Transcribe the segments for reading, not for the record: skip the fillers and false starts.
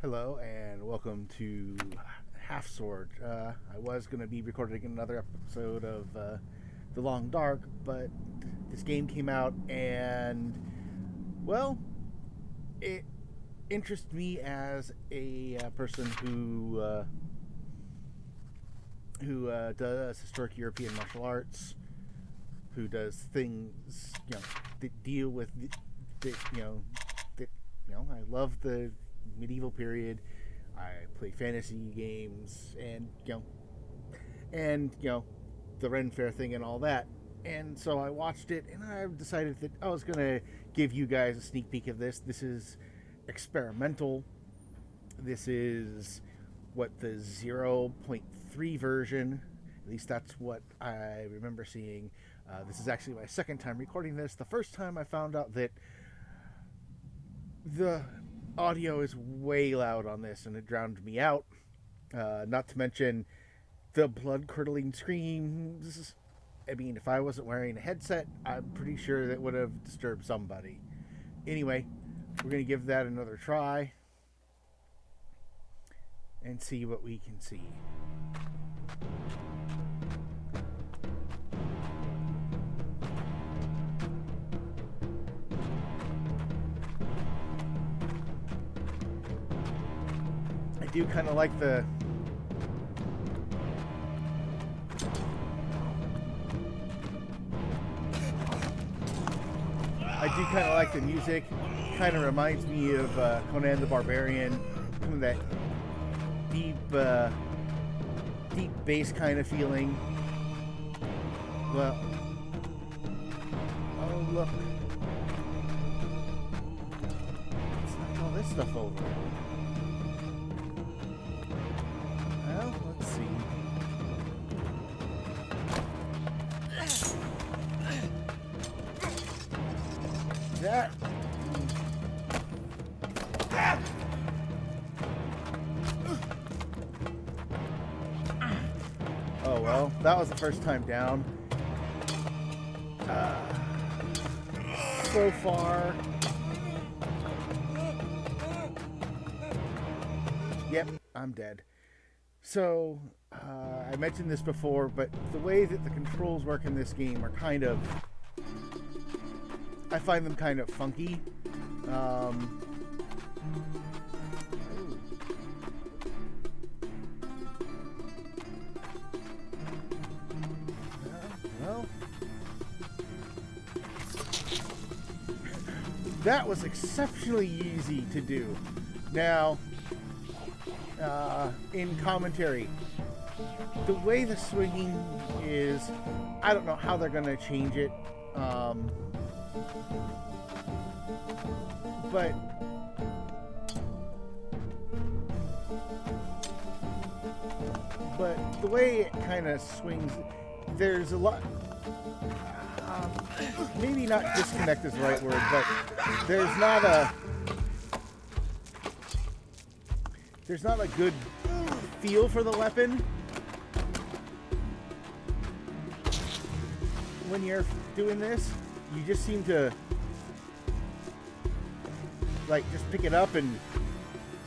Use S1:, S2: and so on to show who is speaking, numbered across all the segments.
S1: Hello and welcome to Half Sword. I was going to be recording another episode of The Long Dark, but this game came out and, well, it interests me as a person who does historic European martial arts, who does things, that deal with, I love the medieval period. I play fantasy games and the Ren Fair thing and all that. And so I watched it and I decided that I was gonna give you guys a sneak peek of this. This is experimental. This is what the 0.3 version, at least that's what I remember seeing. This is actually my second time recording this. The first time I found out that the audio is way loud on this and it drowned me out. Not to mention the blood-curdling screams. I mean, if I wasn't wearing a headset, I'm pretty sure that would have disturbed somebody. Anyway, we're going to give that another try and see what we can see. I do kind of like the music. Kind of reminds me of Conan the Barbarian, some of that deep bass kind of feeling. Well, oh look, let's knock all this stuff over. Well, let's see. That. Oh well, that was the first time down. So far. Yep, I'm dead. So, I mentioned this before, but the way that the controls work in this game are I find them kind of funky. Well, that was exceptionally easy to do. Now, in commentary, the way the swinging is, I don't know how they're going to change it. But the way it kind of swings, there's a lot. Maybe not disconnect is the right word, but there's not a good feel for the weapon when you're doing this. You just seem to just pick it up and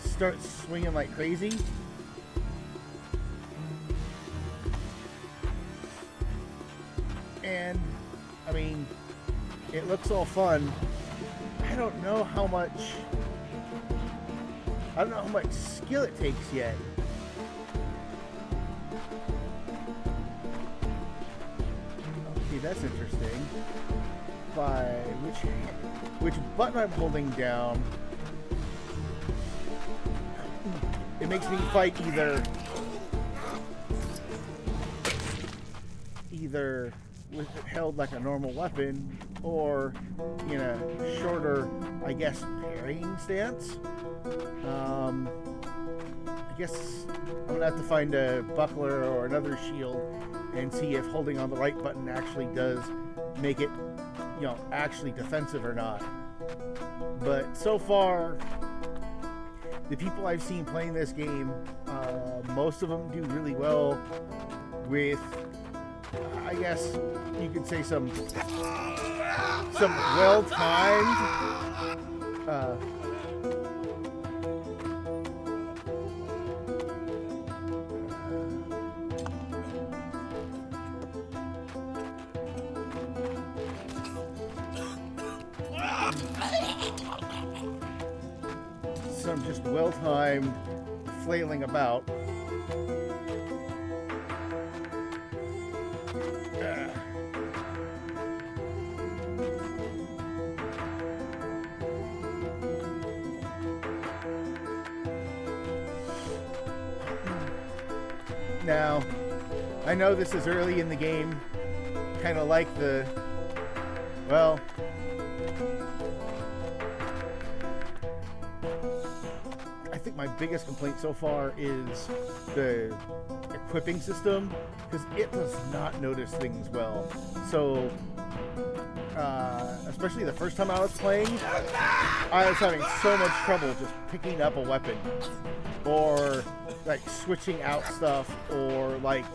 S1: start swinging like crazy. And I mean, it looks all fun. I don't know how much skill it takes yet. Okay, that's interesting. By which button I'm holding down, it makes me fight either with it held like a normal weapon or in a shorter, I guess, parrying stance. I guess I'm gonna have to find a buckler or another shield and see if holding on the right button actually does make it, actually defensive or not. But so far, the people I've seen playing this game, most of them do really well with, I guess you could say, some well-timed some just well-timed flailing about. Now, I know this is early in the game, kind of like the, well, I think my biggest complaint so far is the equipping system, because it does not notice things well. So, especially the first time I was playing, I was having so much trouble just picking up a weapon, or like switching out stuff, or like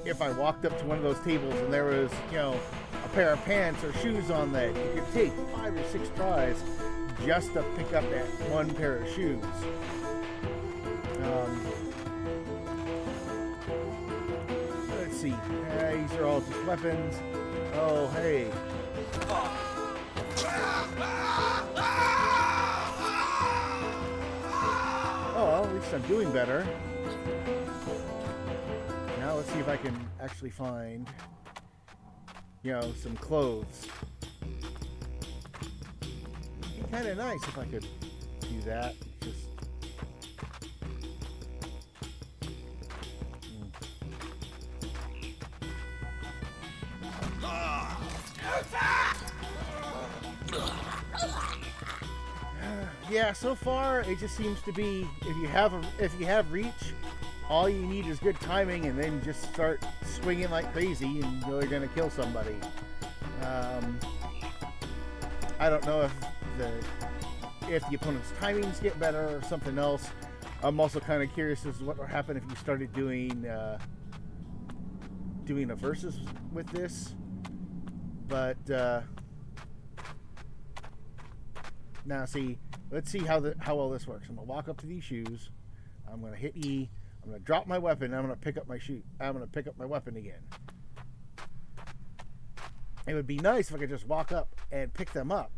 S1: if I walked up to one of those tables and there was, you know, a pair of pants or shoes on that, it could take 5 or 6 tries just to pick up that one pair of shoes. Let's see. These are all just weapons. Oh, hey. Oh, well, at least I'm doing better. Now let's see if I can actually find, you know, some clothes. It'd be kind of nice if I could do that. Just yeah, so far it just seems to be if you have reach, all you need is good timing, and then just start swinging like crazy, and you're gonna kill somebody. I don't know if the opponent's timings get better or something else. I'm also kind of curious as to what would happen if you started doing a versus with this. But now see. Let's see how well this works. I'm gonna walk up to these shoes. I'm gonna hit E. I'm gonna drop my weapon. And I'm gonna pick up my shoe. I'm gonna pick up my weapon again. It would be nice if I could just walk up and pick them up.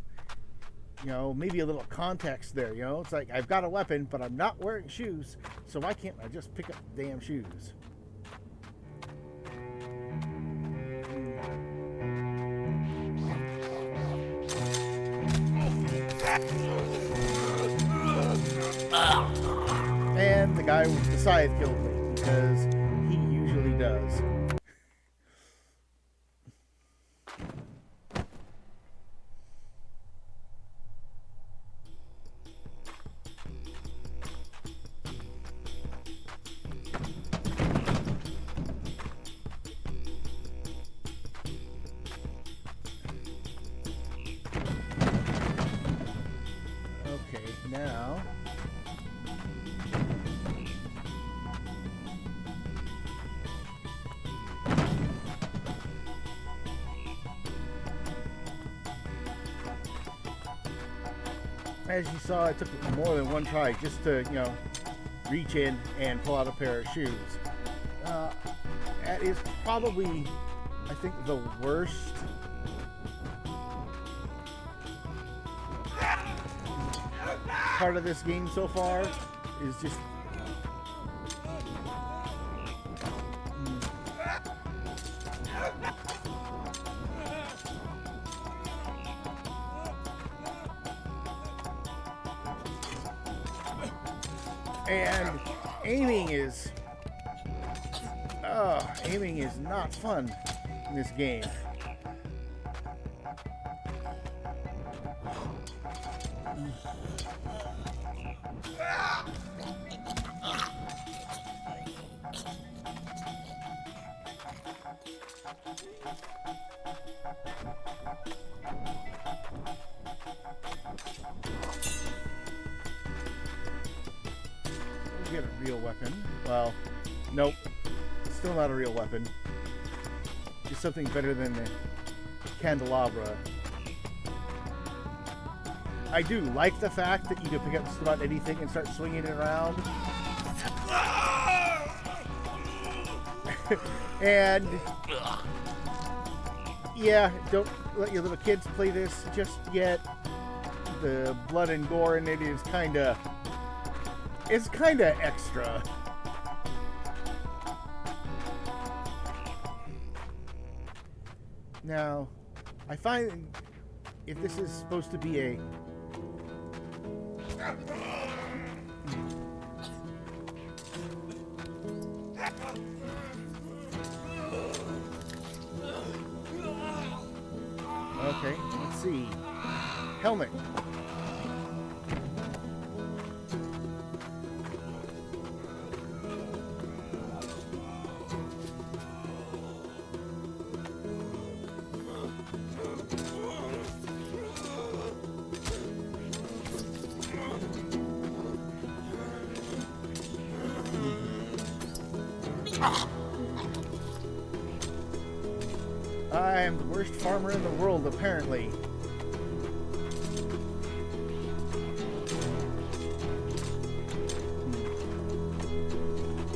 S1: You know, maybe a little context there. You know, it's like I've got a weapon, but I'm not wearing shoes, so why can't I just pick up the damn shoes? And the guy with the scythe killed me, because he usually does. Okay, now as you saw, it took more than one try just to, you know, reach in and pull out a pair of shoes. That is probably, I think, the worst part of this game so far is just and aiming is not fun in this game. Get a real weapon. Well, nope. Still not a real weapon. Just something better than the candelabra. I do like the fact that you can pick up just about anything and start swinging it around. And yeah, don't let your little kids play this just yet. The blood and gore in it is kind of it's kind of extra. Now, I find if this is supposed to be a okay, let's see. Helmet. I am the worst farmer in the world, apparently.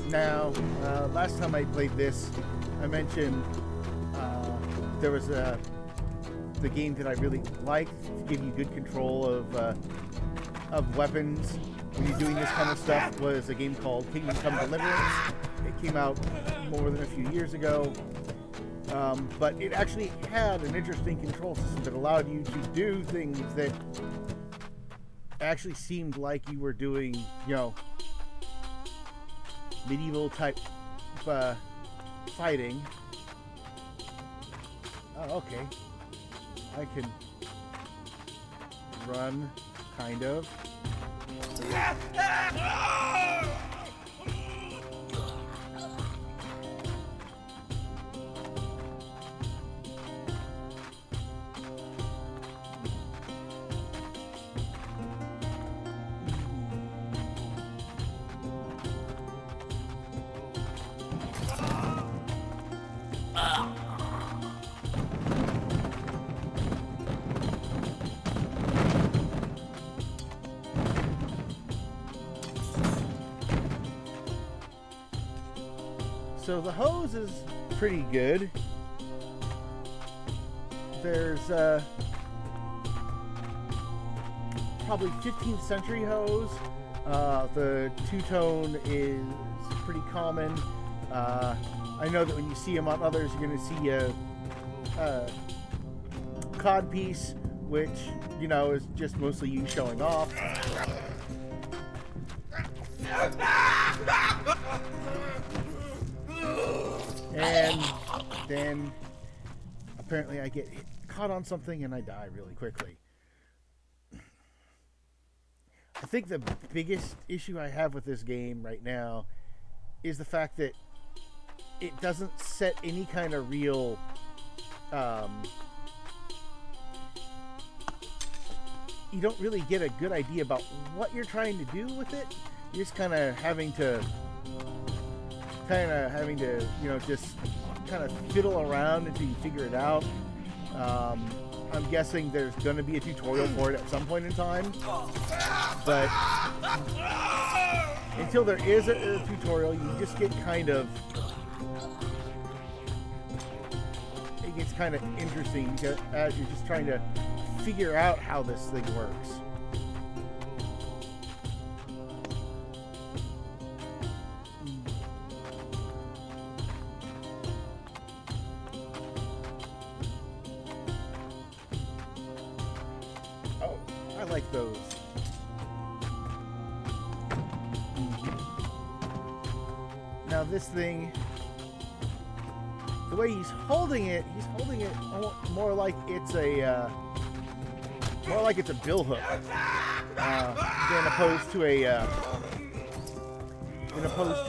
S1: Now, last time I played this, I mentioned there was the game that I really liked to give you good control of weapons when you're doing this kind of stuff was a game called Kingdom Come Deliverance. It came out more than a few years ago. But it actually had an interesting control system that allowed you to do things that actually seemed like you were doing, you know, medieval type fighting. Oh, okay. I can run, kind of. So the hose is pretty good. There's probably 15th century hose. The two-tone is pretty common. I know that when you see them on others, you're going to see a cod piece, which, you know, is just mostly you showing off. And then apparently I get caught on something and I die really quickly. I think the biggest issue I have with this game right now is the fact that it doesn't set any kind of real you don't really get a good idea about what you're trying to do with it. You're just kind of having to you know, just kind of fiddle around until you figure it out. I'm guessing there's going to be a tutorial for it at some point in time, but until there is a tutorial, you just get kind of, it gets kind of interesting because as you're just trying to figure out how this thing works. Like those. Now this thing, the way he's holding it more like it's a bill hook than opposed to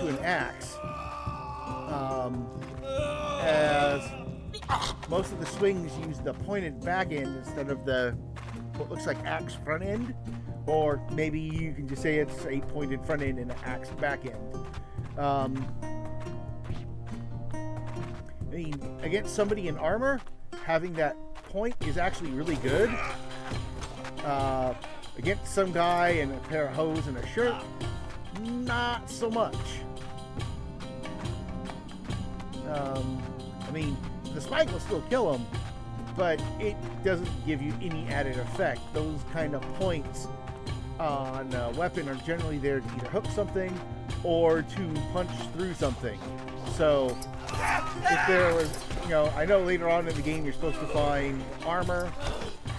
S1: an axe. As most of the swings use the pointed back end instead of the what looks like axe front end, or maybe you can just say it's a pointed front end and an axe back end. I mean, against somebody in armor, having that point is actually really good. Against some guy in a pair of hose and a shirt, not so much. I mean, the spike will still kill him, but it doesn't give you any added effect. Those kind of points on a weapon are generally there to either hook something or to punch through something. So if there was, I know later on in the game you're supposed to find armor,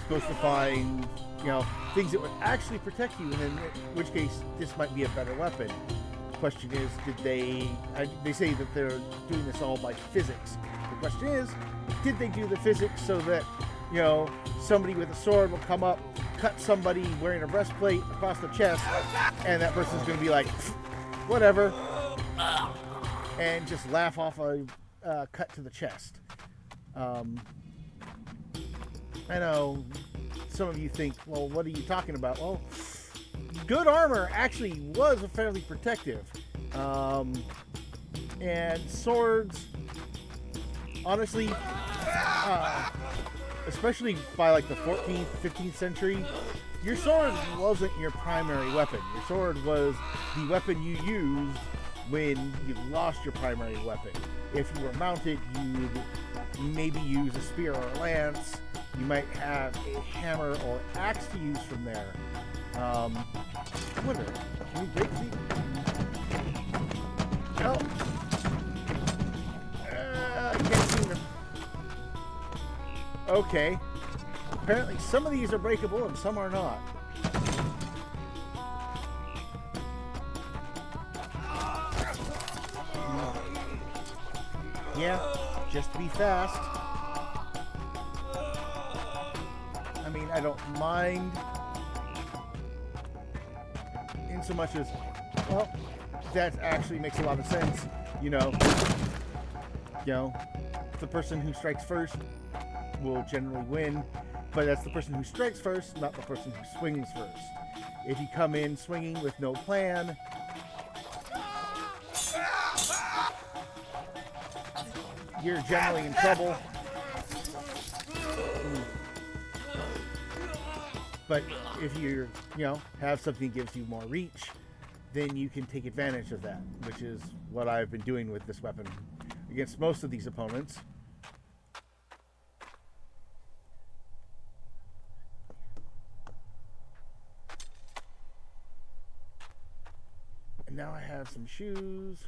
S1: supposed to find, things that would actually protect you, and in which case this might be a better weapon. The question is, they say that they're doing this all by physics. The question is, did they do the physics so that, somebody with a sword will come up, cut somebody wearing a breastplate across the chest, and that person's going to be like, whatever, and just laugh off a cut to the chest. I know some of you think, well, what are you talking about? Well, good armor actually was fairly protective. And swords, honestly, especially by like the 14th, 15th century, your sword wasn't your primary weapon. Your sword was the weapon you used when you lost your primary weapon. If you were mounted, you'd maybe use a spear or a lance. You might have a hammer or axe to use from there. I wonder, can we break these? No. I can't seem to. Okay. Apparently some of these are breakable and some are not. Yeah, just be fast. I mean, I don't mind in so much as, well, that actually makes a lot of sense. The person who strikes first will generally win, but that's the person who strikes first, not the person who swings first. If you come in swinging with no plan, you're generally in trouble. But if you have something that gives you more reach, then you can take advantage of that, which is what I've been doing with this weapon against most of these opponents. And now I have some shoes.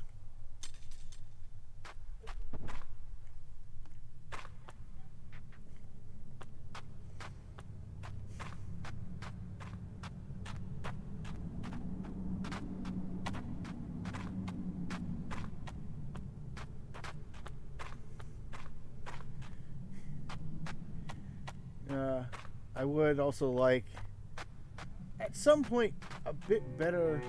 S1: I would also like, at some point, a bit better.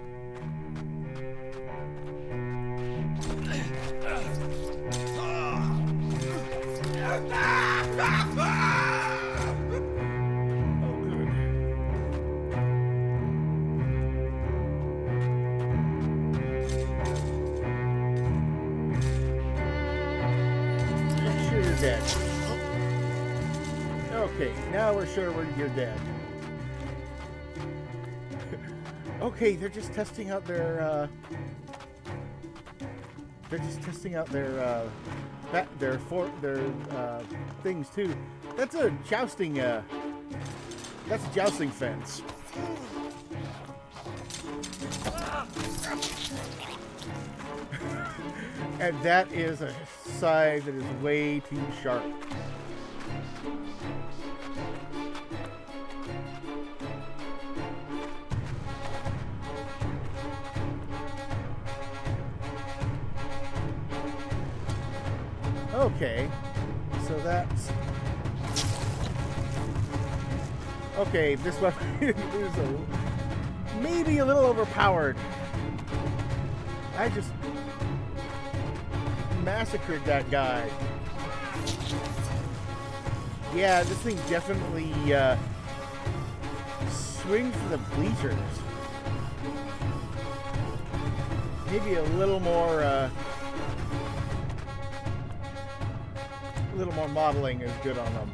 S1: Dead. Okay, now we're sure you're dead. Okay, they're just testing out their things too. That's a jousting fence. And that is a side that is way too sharp. Okay, so that's... Okay, this weapon is maybe a little overpowered. I just massacred that guy. Yeah, this thing definitely swings for the bleachers. Maybe a little more modeling is good on them.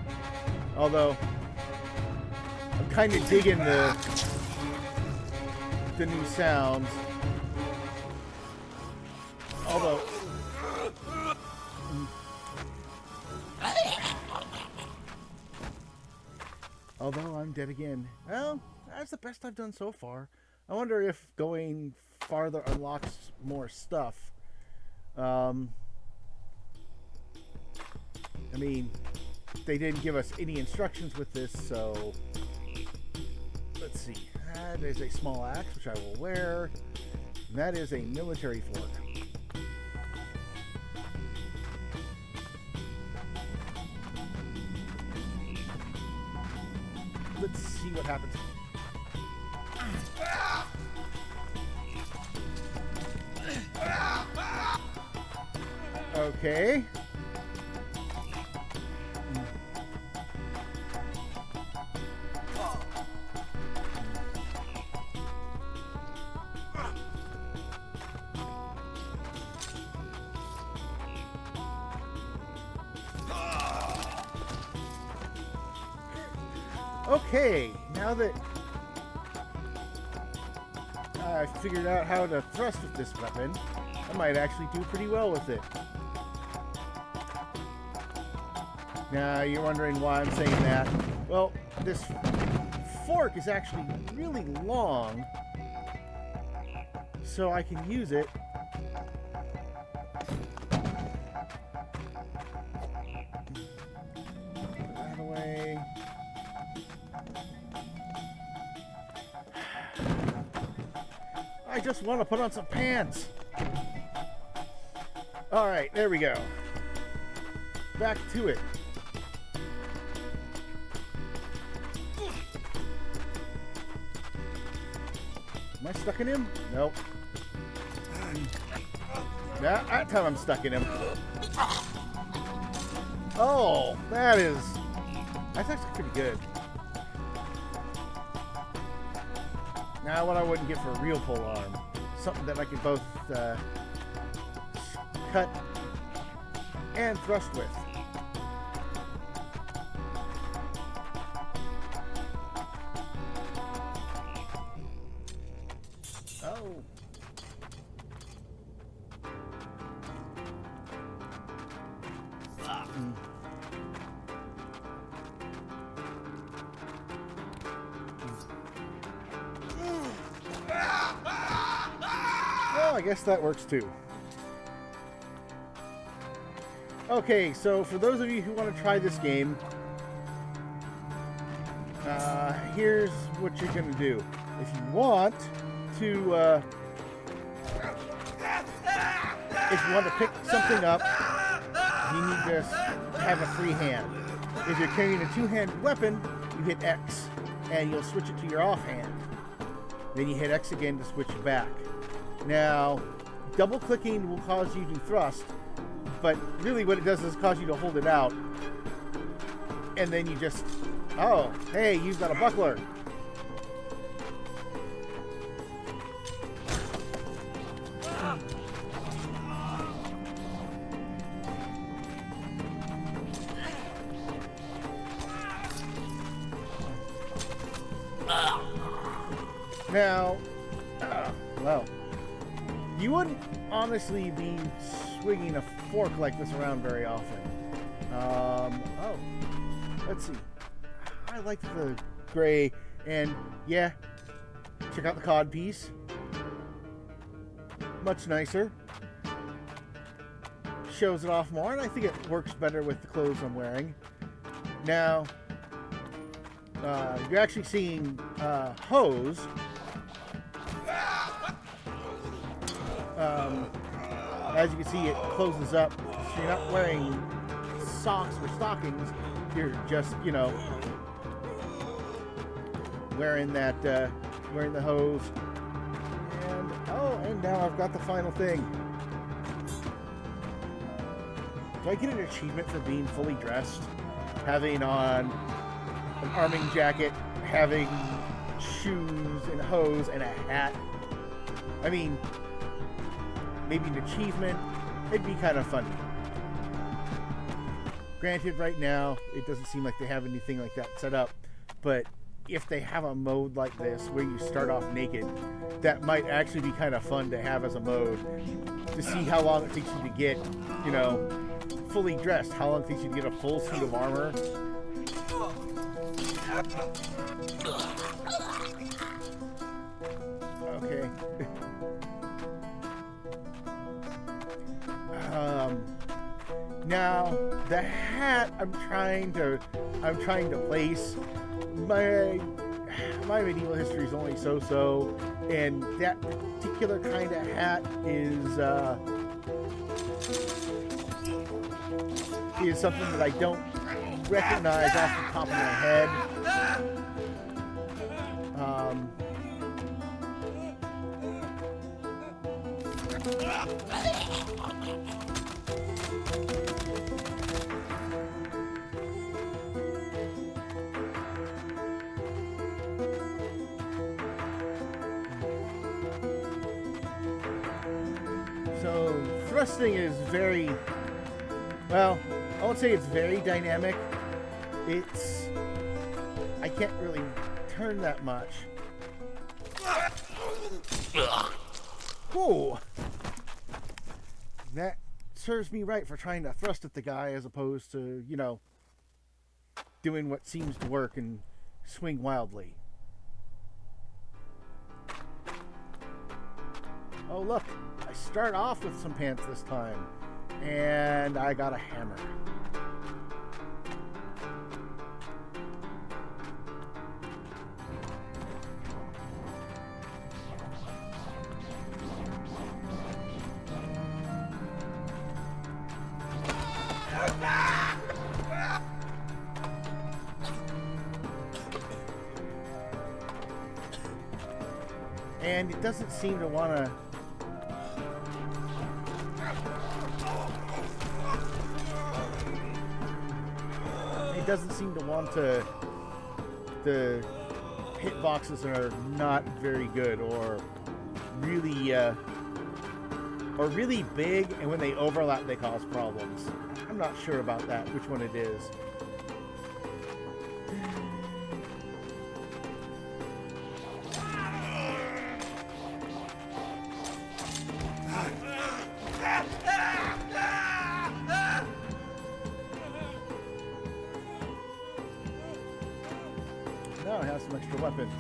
S1: Although I'm kind of digging the new sounds. Although I'm dead again. Well, that's the best I've done so far. I wonder if going farther unlocks more stuff. I mean, they didn't give us any instructions with this, so let's see. That is a small axe, which I will wear. And that is a military fork. Let's see what happens. Okay. Okay, now that I figured out how to thrust with this weapon, I might actually do pretty well with it. Now, you're wondering why I'm saying that. Well, this fork is actually really long, so I can use it put that away. I just want to put on some pants. All right, there we go. Back to it. Am I stuck in him? Nope. That time I'm stuck in him. Oh, that's actually pretty good. Now, what I wouldn't get for a real pole arm. Something that I could both cut and thrust with. Oh. Well, I guess that works too. Okay, so for those of you who want to try this game, here's what you're going to do. If you want to pick something up, you need to have a free hand. If you're carrying a two-handed weapon, you hit X, and you'll switch it to your offhand. Then you hit X again to switch it back. Now, double-clicking will cause you to thrust, but really what it does is cause you to hold it out. And then you just, oh, hey, you've got a buckler. Now, well, you wouldn't honestly be swinging a fork like this around very often. Oh, let's see. I like the gray, and yeah, check out the cod piece. Much nicer. Shows it off more, and I think it works better with the clothes I'm wearing. Now, you're actually seeing hose. As you can see, it closes up, so you're not wearing socks or stockings. You're just, you know, wearing that, wearing the hose. And oh, and now I've got the final thing. Do I get an achievement for being fully dressed? Having on an arming jacket, having shoes and hose and a hat. I mean, maybe an achievement. It'd be kind of funny. Granted, right now, it doesn't seem like they have anything like that set up, but if they have a mode like this where you start off naked, that might actually be kind of fun to have as a mode, to see how long it takes you to get, you know, fully dressed, how long it takes you to get a full suit of armor. Now the hat I'm trying to place. My medieval history is only so, and that particular kind of hat is something that I don't recognize off the top of my head. So thrusting is very, well, I won't say it's very dynamic. I can't really turn that much. Whoa! That serves me right for trying to thrust at the guy as opposed to, you know, doing what seems to work and swing wildly. Oh look, I start off with some pants this time, and I got a hammer. And it doesn't seem to want to. It doesn't seem to want to. The hitboxes are not very good, or really big, and when they overlap, they cause problems. I'm not sure about that, which one it is. Now I have some extra weapons.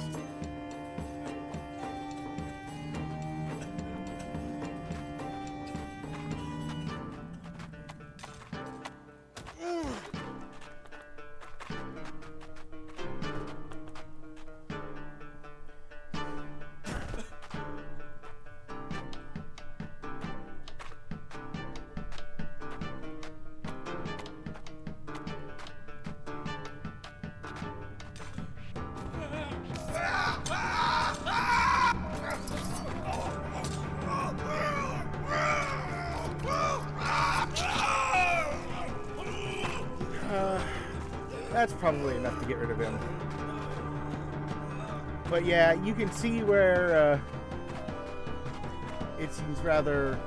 S1: That's probably enough to get rid of him. But yeah, you can see where it seems rather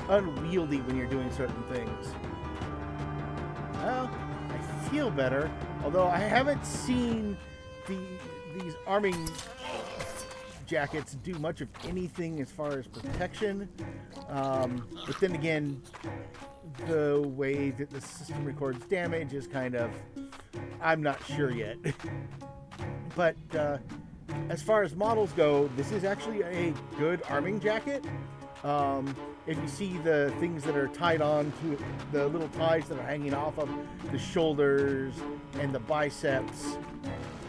S1: unwieldy when you're doing certain things. Well, I feel better, although I haven't seen these arming jackets do much of anything as far as protection. But then again, the way that the system records damage is kind of, I'm not sure yet. But as far as models go, this is actually a good arming jacket. If you see the things that are tied on to the little ties that are hanging off of the shoulders and the biceps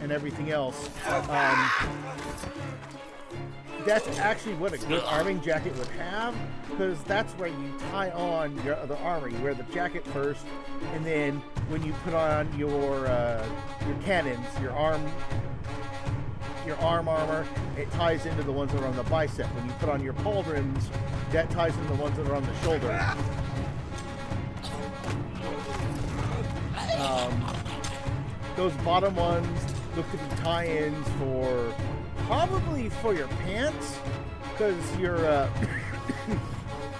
S1: and everything else, that's actually what a good arming jacket would have, because that's where you tie on the armor. You wear the jacket first, and then when you put on your cannons, your arm armor, it ties into the ones that are on the bicep. When you put on your pauldrons, that ties into the ones that are on the shoulder. Those bottom ones look to be tie-ins for probably for your pants, because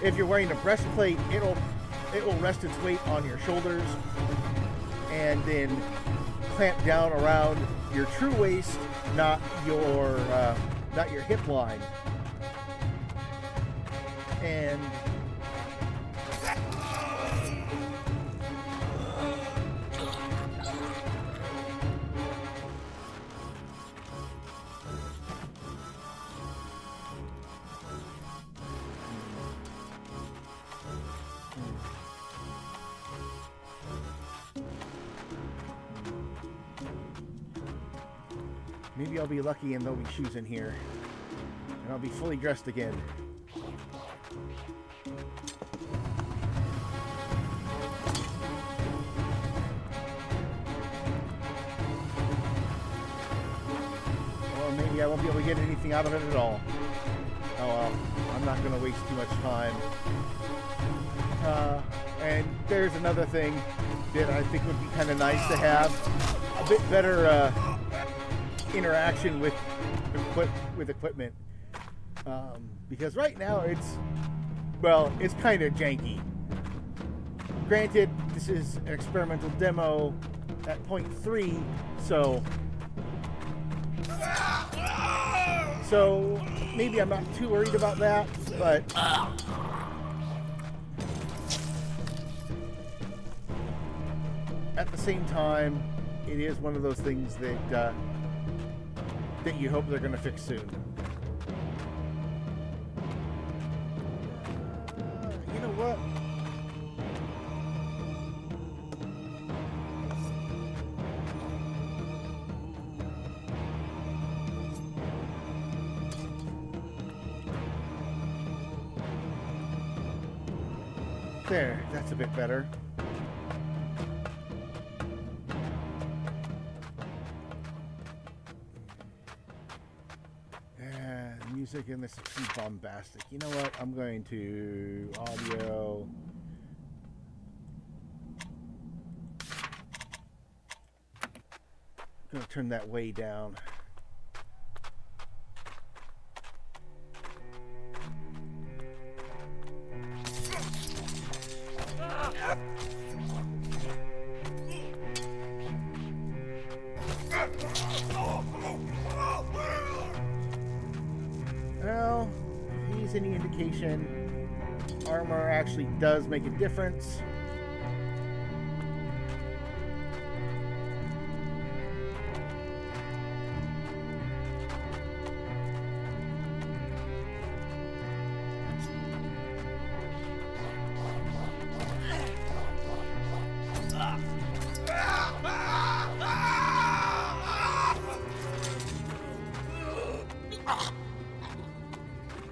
S1: if you're wearing a breastplate, it will rest its weight on your shoulders and then clamp down around your true waist, not your hip line. And Maybe I'll be lucky and there'll be shoes in here. And I'll be fully dressed again. Or maybe I won't be able to get anything out of it at all. Oh well, I'm not going to waste too much time. And there's another thing that I think would be kind of nice to have. A bit better interaction with equipment. Because right now it's kind of janky. Granted, this is an experimental demo at 0.3, so maybe I'm not too worried about that, but at the same time, it is one of those things that you hope they're going to fix soon. You know what? There, that's a bit better. Music and this is too bombastic. You know what? I'm going to audio. I'm going to turn that way down. Well, if he's any indication, armor actually does make a difference.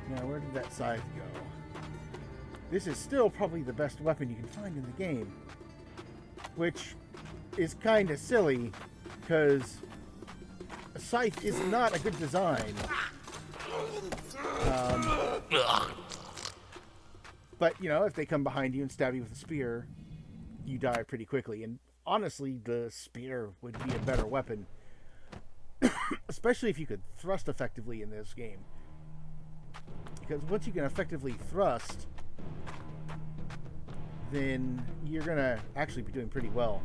S1: Now, where did that scythe go? This is still probably the best weapon you can find in the game. Which is kind of silly, because a scythe is not a good design. But, you know, if they come behind you and stab you with a spear, you die pretty quickly. And honestly, the spear would be a better weapon. Especially if you could thrust effectively in this game. Because once you can effectively thrust, then you're going to actually be doing pretty well.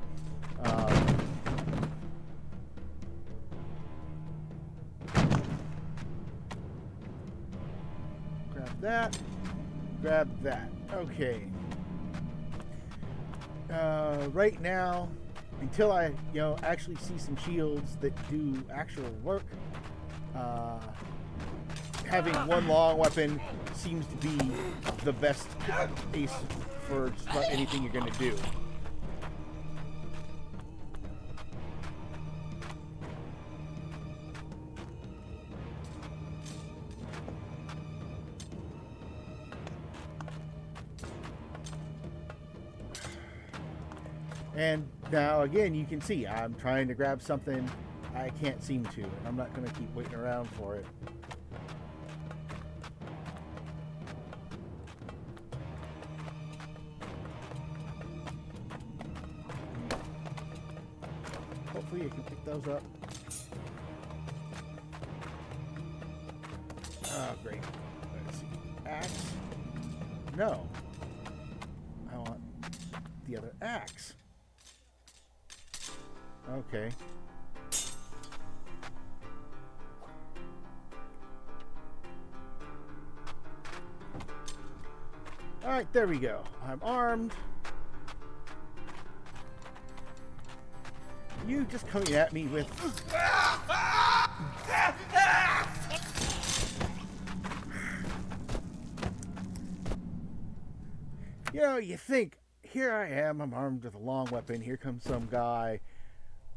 S1: Grab that. Grab that. Okay. Right now, until I, actually see some shields that do actual work, having one long weapon seems to be the best ace for just about anything you're going to do. And now again, you can see I'm trying to grab something I can't seem to, and I'm not going to keep waiting around for it. Hopefully you can pick those up. Oh, great. Let's see. Axe? No. I want the other axe. Okay. Alright, there we go. I'm armed. You just coming at me with... You think, here I am, I'm armed with a long weapon. Here comes some guy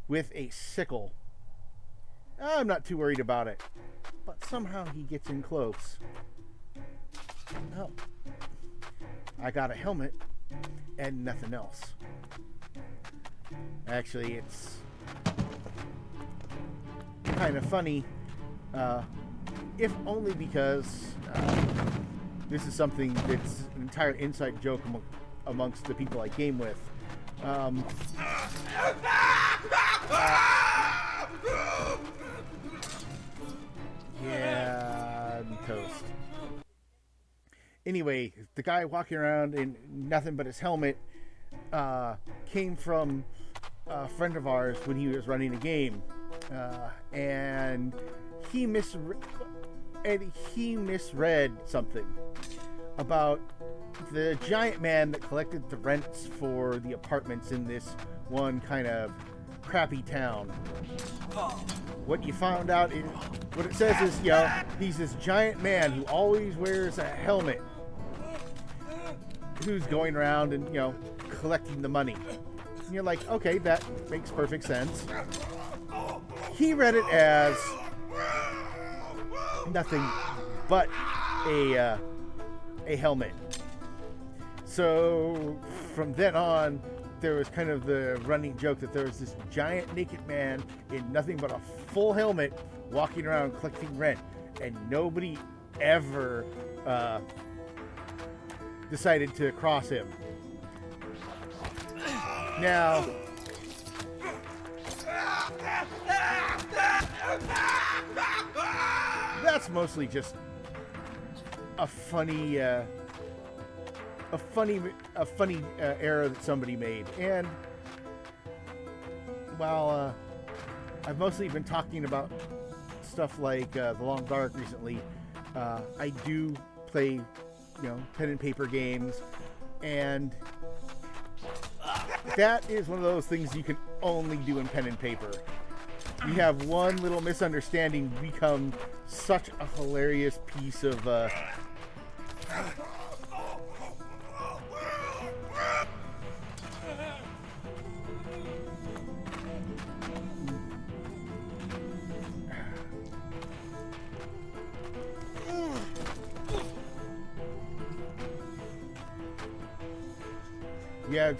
S1: with a sickle. I'm not too worried about it. But somehow he gets in close. Oh. I got a helmet and nothing else. Actually, it's kind of funny, if only because this is something that's an entire inside joke amongst the people I game with. Yeah, I'm toast. Anyway, the guy walking around in nothing but his helmet came from a friend of ours when he was running a game, and he misread something about the giant man that collected the rents for the apartments in this one kind of crappy town. What you found out is, what it says is, he's this giant man who always wears a helmet, who's going around and, collecting the money. And you're like, okay, that makes perfect sense. He read it as nothing but a helmet. So from then on, there was kind of the running joke that there was this giant naked man in nothing but a full helmet walking around collecting rent, and nobody ever decided to cross him. Now, that's mostly just a funny error that somebody made. And while I've mostly been talking about stuff like The Long Dark recently, I do play, pen and paper games, and that is one of those things you can only do in pen and paper. You have one little misunderstanding become such a hilarious piece of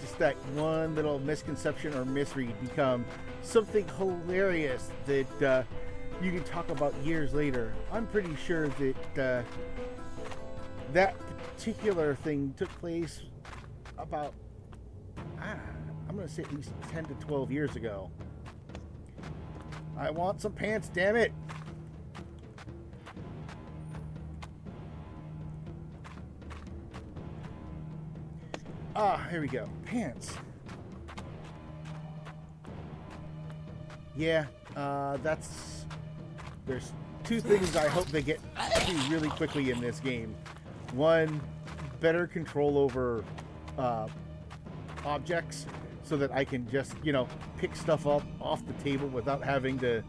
S1: just that one little misconception or misread become something hilarious that you can talk about years later. I'm pretty sure that that particular thing took place about, I'm going to say at least 10 to 12 years ago. I want some pants, damn it! Here we go. Pants. Yeah, there's two things I hope they get to really quickly in this game. One, better control over objects so that I can just, pick stuff up off the table without having to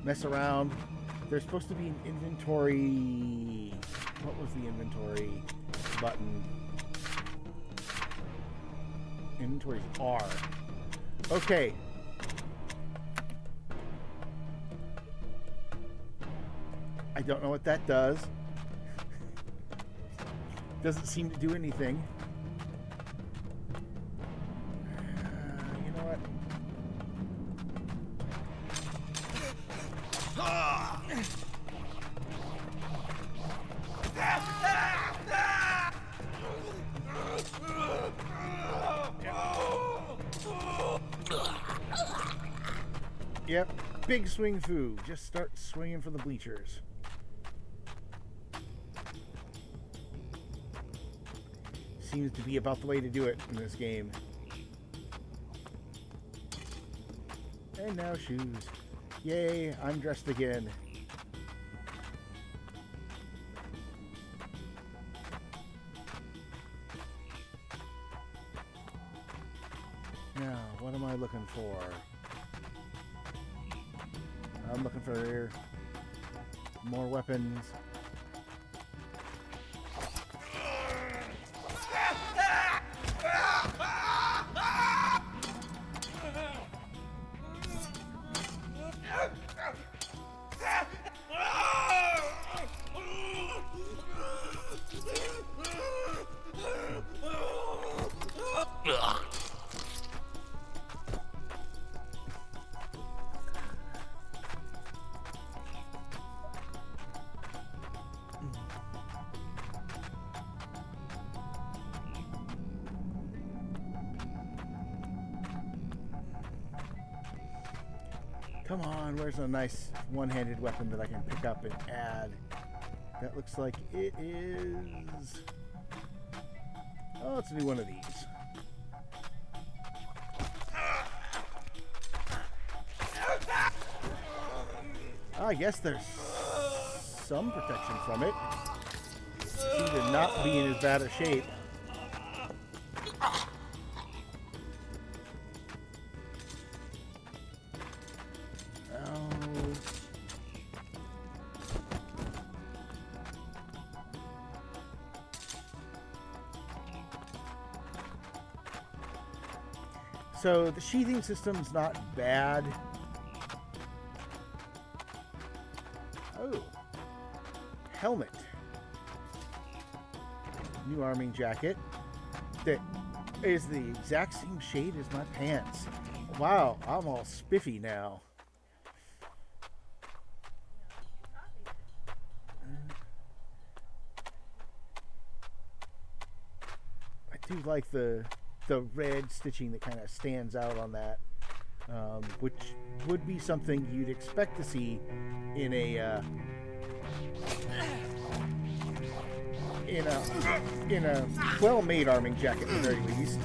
S1: mess around. There's supposed to be an inventory. What was the inventory button? Inventory's R. Okay. I don't know what that does. Doesn't seem to do anything. You know what? Yep, big swing foo. Just start swinging for the bleachers. Seems to be about the way to do it in this game. And now shoes. Yay, I'm dressed again. Now, what am I looking for? I'm looking for more weapons. Come on, where's a nice one-handed weapon that I can pick up and add? That looks like it is... Oh, it's a new one of these. I guess there's some protection from it. Seem to not be in as bad a shape. So the sheathing system's not bad. Oh. Helmet. New arming jacket. That is the exact same shade as my pants. Wow, I'm all spiffy now. I do like the red stitching that kind of stands out on that, which would be something you'd expect to see in a well-made arming jacket, at the very least.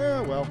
S1: Oh well.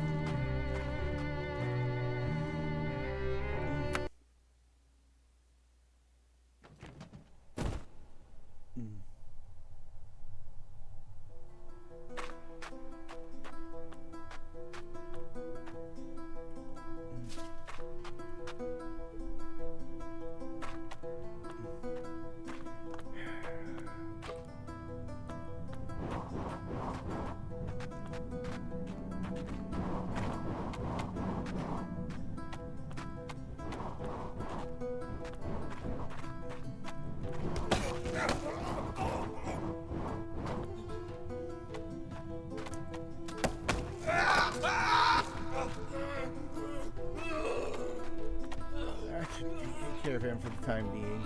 S1: Take care of him for the time being.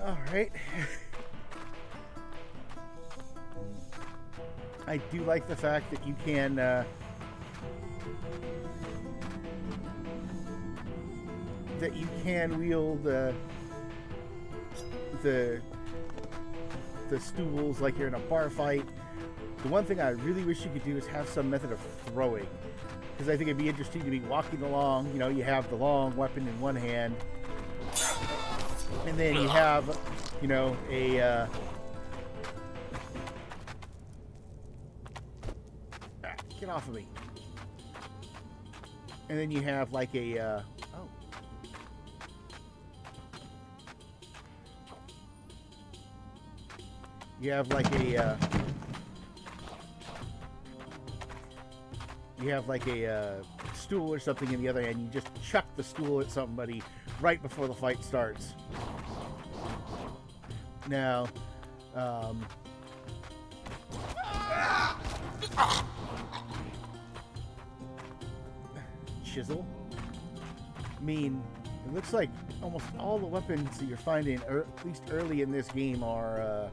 S1: All right. I do like the fact that you can wield the stools like you're in a bar fight. The one thing I really wish you could do is have some method of throwing, because I think it'd be interesting to be walking along. You know, you have the long weapon in one hand, and then you have, you know, a get off of me. And then you have like a you have like a stool or something in the other hand. You just chuck the stool at somebody right before the fight starts. Now, chisel. I mean, it looks like almost all the weapons that you're finding, or at least early in this game, are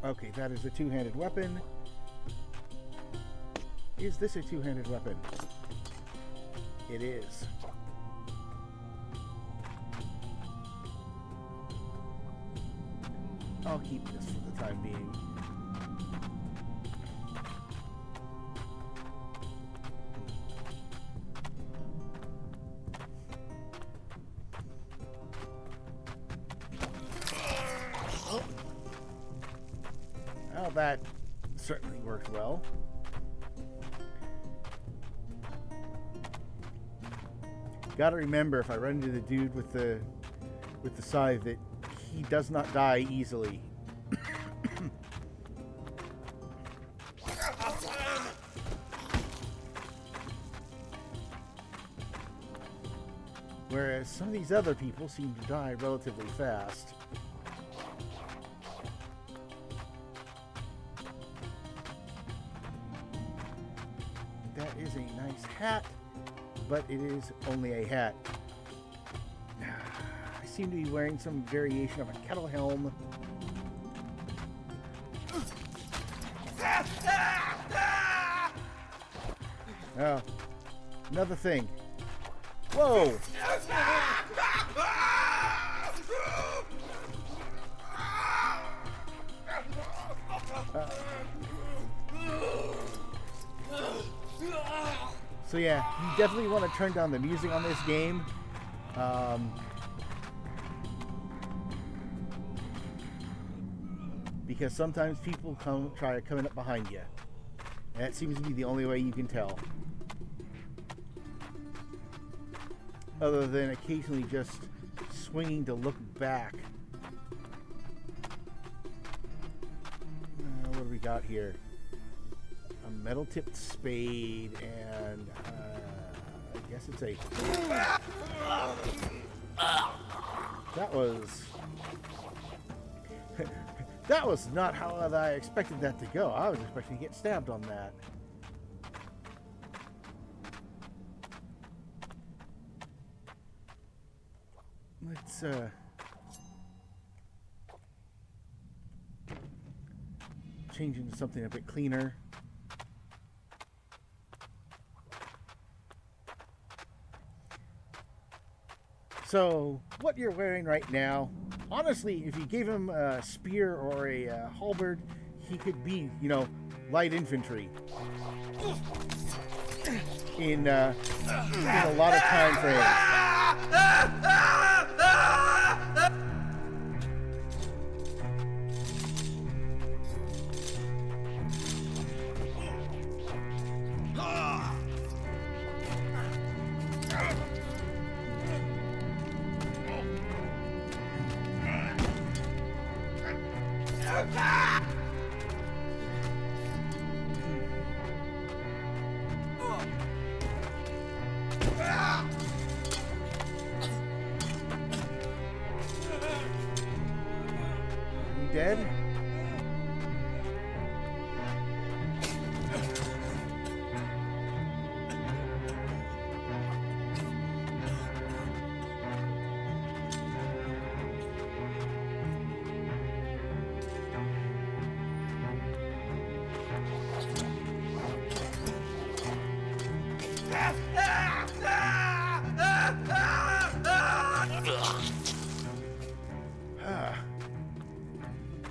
S1: okay, that is a two-handed weapon. Is this a two-handed weapon? It is. I'll keep this for the time being. Well, that certainly worked well. Gotta remember, if I run into the dude with the scythe, that he does not die easily. Whereas some of these other people seem to die relatively fast. That is a nice hat, but it is only a hat. I seem to be wearing some variation of a kettle helm. Oh, another thing. Whoa! So yeah, you definitely want to turn down the music on this game. Because sometimes people try coming up behind you. And that seems to be the only way you can tell. Other than occasionally just swinging to look back. What do we got here? A metal-tipped spade, and I guess it's a... That was... That was not how I expected that to go. I was expecting to get stabbed on that. Let's change into something a bit cleaner. So, what you're wearing right now, honestly, if you gave him a spear or a halberd, he could be, you know, light infantry in a lot of time frames. Dead?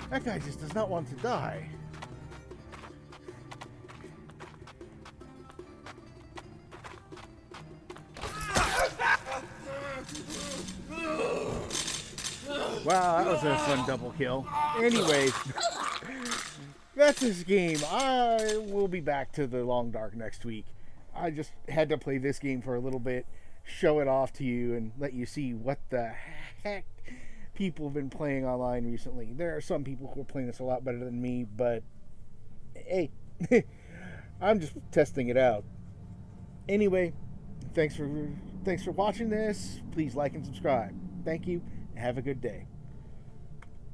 S1: That guy just does not want to die. Wow, that was a fun double kill. Anyways, that's this game. I will be back to the Long Dark next week. I just had to play this game for a little bit, show it off to you, and let you see what the heck people have been playing online recently. There are some people who are playing this a lot better than me, but hey, I'm just testing it out. Anyway, thanks for watching this. Please like and subscribe. Thank you, and have a good day.